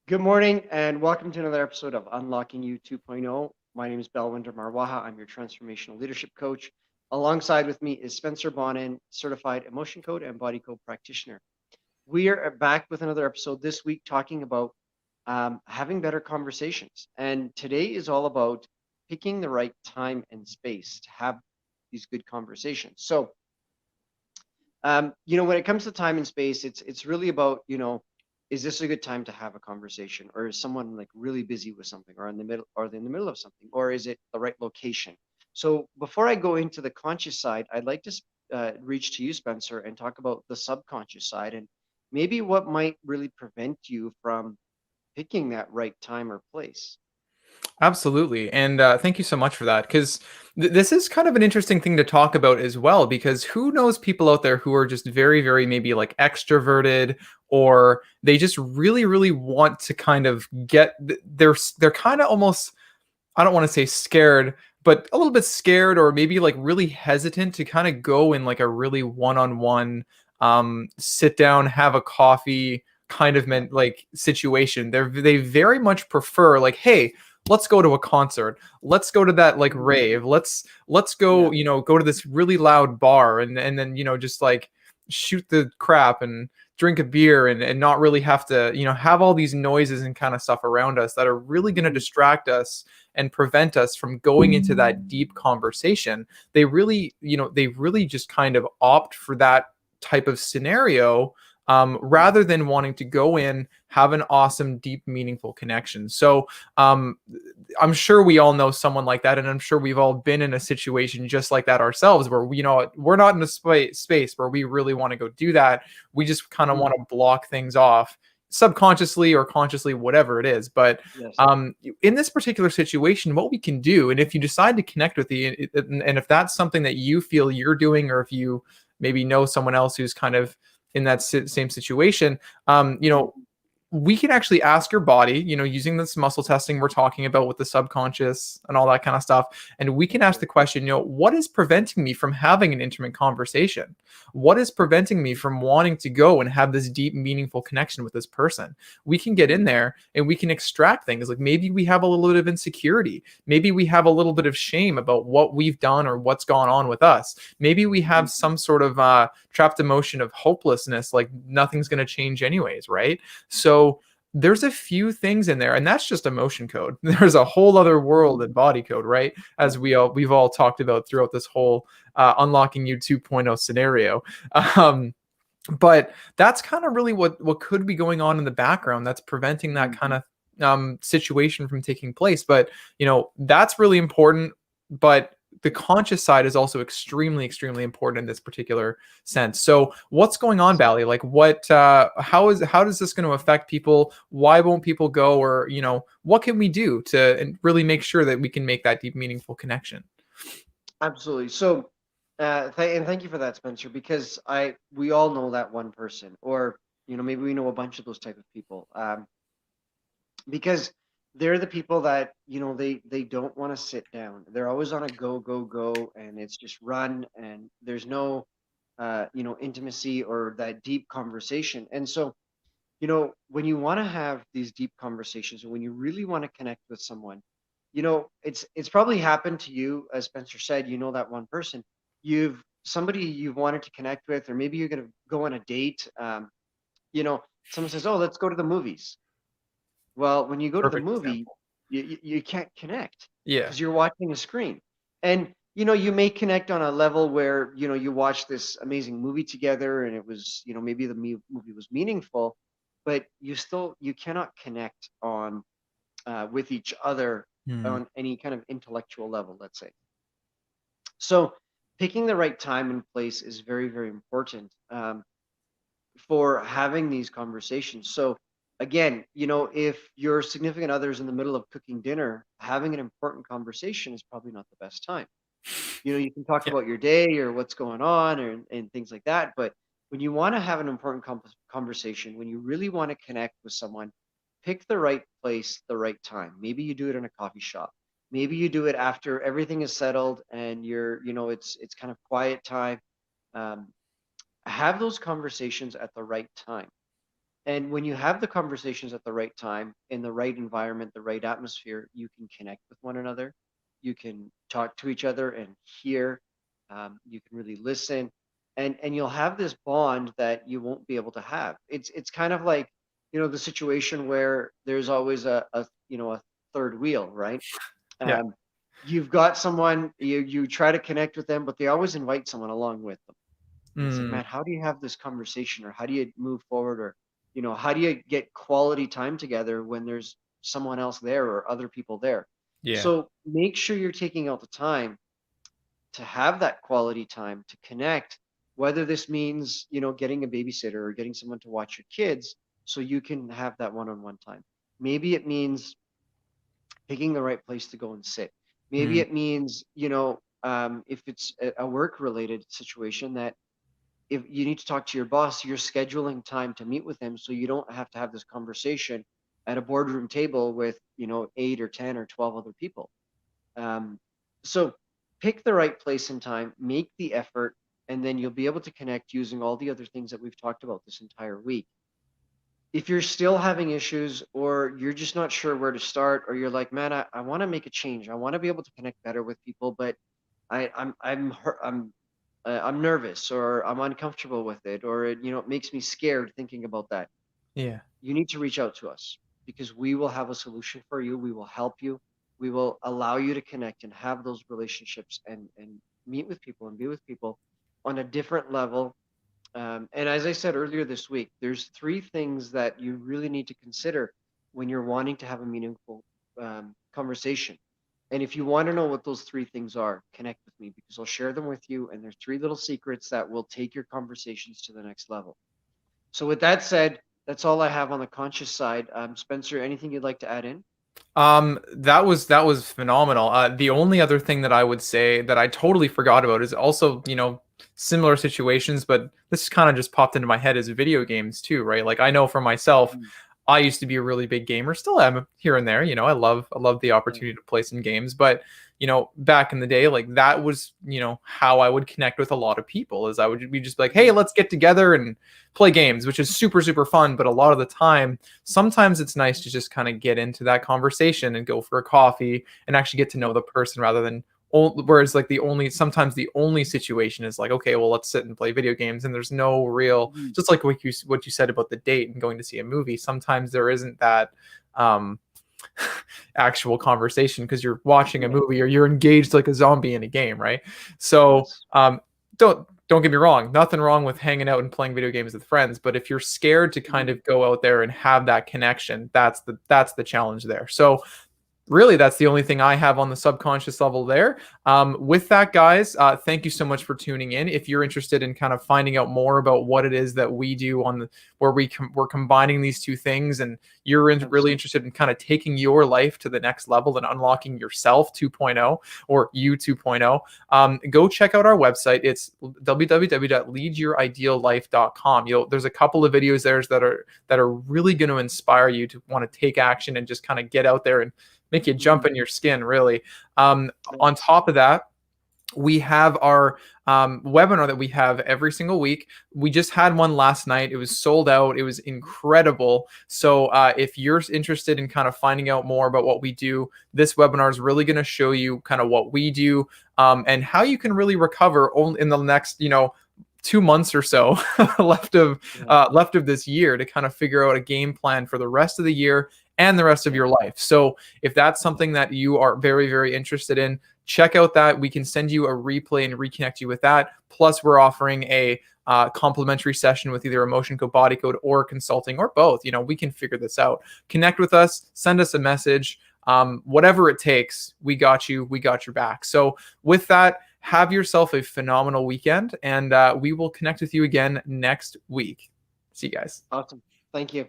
Good morning and welcome to another episode of Unlocking You 2.0. My name is Belwinder Marwaha. I'm your transformational leadership coach. Alongside with me is Spencer Bonin, certified emotion code and body code practitioner. We are back with another episode this week talking about having better conversations. And today is all about picking the right time and space to have these good conversations. So, when it comes to time and space, it's really about, is this a good time to have a conversation, or is someone like really busy with something, or in the middle, or they're in the middle of something, or is it the right location? So before I go into the conscious side, I'd like to reach to you, Spencer, and talk about the subconscious side and maybe what might really prevent you from picking that right time or place. Absolutely. And thank you so much for that. Because this is kind of an interesting thing to talk about as well. Because who knows people out there who are just very, very maybe like extroverted, or they just really, really want to kind of they're kind of almost, I don't want to say scared, but a little bit scared, or maybe like really hesitant to kind of go in like a really one-on-one, sit down, have a coffee kind of Yeah. meant like situation. They very much prefer like, hey, let's go to a concert, let's go to that like Mhm. rave, let's Yeah. go, go to this really loud bar, and then just like shoot the crap and drink a beer, and not really have to have all these noises and kind of stuff around us that are really going to Mhm. distract us and prevent us from going into that deep conversation. They really just kind of opt for that type of scenario, rather than wanting to go in, have an awesome, deep, meaningful connection. So um, I'm sure we all know someone like that, and I'm sure we've all been in a situation just like that ourselves, where we're not in a space where we really want to go do that. We just kind of Mhm. want to block things off subconsciously or consciously, whatever it is. But Yes. in this particular situation, what we can do, and if you decide to connect with and if that's something that you feel you're doing, or if you maybe know someone else who's kind of in that same situation, um, you Mhm. know, we can actually ask your body, using this muscle testing we're talking about with the subconscious and all that kind of stuff. And we can ask Okay. the question, what is preventing me from having an intimate conversation? What is preventing me from wanting to go and have this deep, meaningful connection with this person? We can get in Mhm. there and we can extract things. Like maybe we have a little bit of insecurity. Maybe we have a little bit of shame about what we've done or what's gone on with us. Maybe we have Mhm. some sort of trapped emotion of hopelessness, like nothing's going to change anyways, right? So there's a few things in there, and that's just emotion code. There's a whole other world in Mhm. body code, right? Yeah. As we've all talked about throughout this whole unlocking you 2.0 scenario. Um, but that's kind of really what could be going on in the background that's preventing that Mhm. kind of situation from taking place. But that's really important. But the conscious side is also extremely, extremely important in this particular sense. So what's going on, Yes. Bally? Like what how does this going to affect people? Why won't people go? Or what can we do to really make sure that we can make that deep, meaningful connection? Absolutely. So, and thank you for that, Spencer, because we all know that one person, or maybe we know a bunch of those type of people, because they're the people that they don't want to sit down. They're always on a go, go, go, and it's just run, and there's no, intimacy or that deep conversation. And so, when you want to have these deep conversations, and when you really want to connect with someone, it's probably happened to you, as Spencer said. That one person, somebody you've wanted to connect with, or maybe you're gonna go on a date. You know, someone says, "Oh, let's go to the movies." Well, when you go to the Perfect movie, example. you can't connect Yeah. because you're watching a screen. And you may connect on a level where you watch this amazing movie together, and it was maybe the movie was meaningful, but you cannot connect on with each other Hmm. on any kind of intellectual level, let's say. So picking the right time and place is very, very important for having these conversations. So again, if your significant other is in the middle of cooking dinner, having an important conversation is probably not the best time. You can talk Yeah. about your day or what's going on, and things like that. But when you want to have an important conversation, when you really want to connect with someone, pick the right place, the right time. Maybe you do it in a coffee shop. Maybe you do it after everything is settled and it's kind of quiet time. Um, have those conversations at the right time. And when you have the conversations at the right time, in the right environment, the right atmosphere, you can connect with one another. You can talk to each other and hear. You can really listen, and you'll have this bond that you won't be able to have. It's kind of like, the situation where there's always a third wheel, right? Yeah. Um, you've got someone, you try to connect with them, but they always invite someone along with them. And it's like, Mm, man, how do you have this conversation, or how do you move forward, or how do you get quality time together when there's someone else there or other people there? yeah. So make sure you're taking out the time to have that quality time to connect, whether this means, getting a babysitter or getting someone to watch your kids so you can have that one-on-one time. Maybe it means picking the right place to go and sit. Maybe Mm, it means, if it's a work related situation, that if you need to talk to your boss, you're scheduling time to meet with him so you don't have to have this conversation at a boardroom table with, 8 or 10 or 12 other people. Um, so pick the right place and time, make the effort, and then you'll be able to connect using all the other things that we've talked about this entire week. If you're still having issues, or you're just not sure where to start, or you're like, man, I want to make a change. I want to be able to connect better with people, but I'm nervous, or I'm uncomfortable with it, or it makes me scared thinking about that. yeah. You need to reach out to us, because we will have a solution for you. We will help you. We will allow you to connect and have those relationships, and meet with people and be with people on a different level. And as I said earlier this week, there's three things that you really need to consider when you're wanting to have a meaningful conversation. And if you want to know what those three things are, connect with me, because I'll share them with you. And there's three little secrets that will take your conversations to the next level. So with that said, that's all I have on the conscious side. Spencer, anything you'd like to add in? That was phenomenal. The only other thing that I would say that I totally forgot about is also, similar situations, but this kind of just popped into my head is video games too, right? Like I know for myself, Mm, I used to be a really big gamer, still am here and there. I love the yeah. opportunity to play some games, but back in the day, like that was, how I would connect with a lot of people is I would be just like, hey, Mhm. let's get together and play games, which is super, super fun. But a lot of the time, sometimes it's nice to just kind of get into that conversation and go for a coffee and actually get to know Yeah. the person rather than whereas like sometimes the only situation is like, okay, well, let's sit and play video games, and there's no real, Mhm. just like what you said about the date and going to see a movie, sometimes there isn't that um actual conversation because you're watching a Yeah. movie or you're engaged like a zombie in a game, right? So Yes. don't get me wrong, nothing wrong with hanging out and playing video games with friends, but if you're scared to kind Mhm. of go out there and have that connection, that's the challenge there. So really, that's the only thing I have on the subconscious level there. With that, guys, thank you so much for tuning in. If you're interested in kind of finding out more about what it is that we do where we're combining these two things, and you're really Absolutely. interested in kind of taking your life to the next level and unlocking yourself 2.0 or you 2.0, go check out our website. It's www.leadyouриdeallife.com. There's a couple of videos there that are really going to inspire you to want to take action and just kind of get out there and make you jump Mhm. in your skin, really. On Yes. top of that, we have our webinar that we have every single week. We just had one last night. It was sold out. It was incredible. So if you're interested in kind of finding out more about what we do, this webinar is really going to show you kind of what we do, and how you can really recover only in the next, 2 months or so Yeah. left of this year to kind of figure out a game plan for the rest of the year and the rest of Yeah. your life. So if that's something that you are very, very interested in, check out that. We can send you a replay and reconnect you with that. Plus, we're offering a complimentary session with either Emotion Code, Body Code, or consulting, or both. We can figure this out. Connect with us, send us a message. Whatever it takes, we got you. We got your back. So with that, have yourself a phenomenal weekend, and we will connect with you again next week. See you guys. Awesome. Thank you.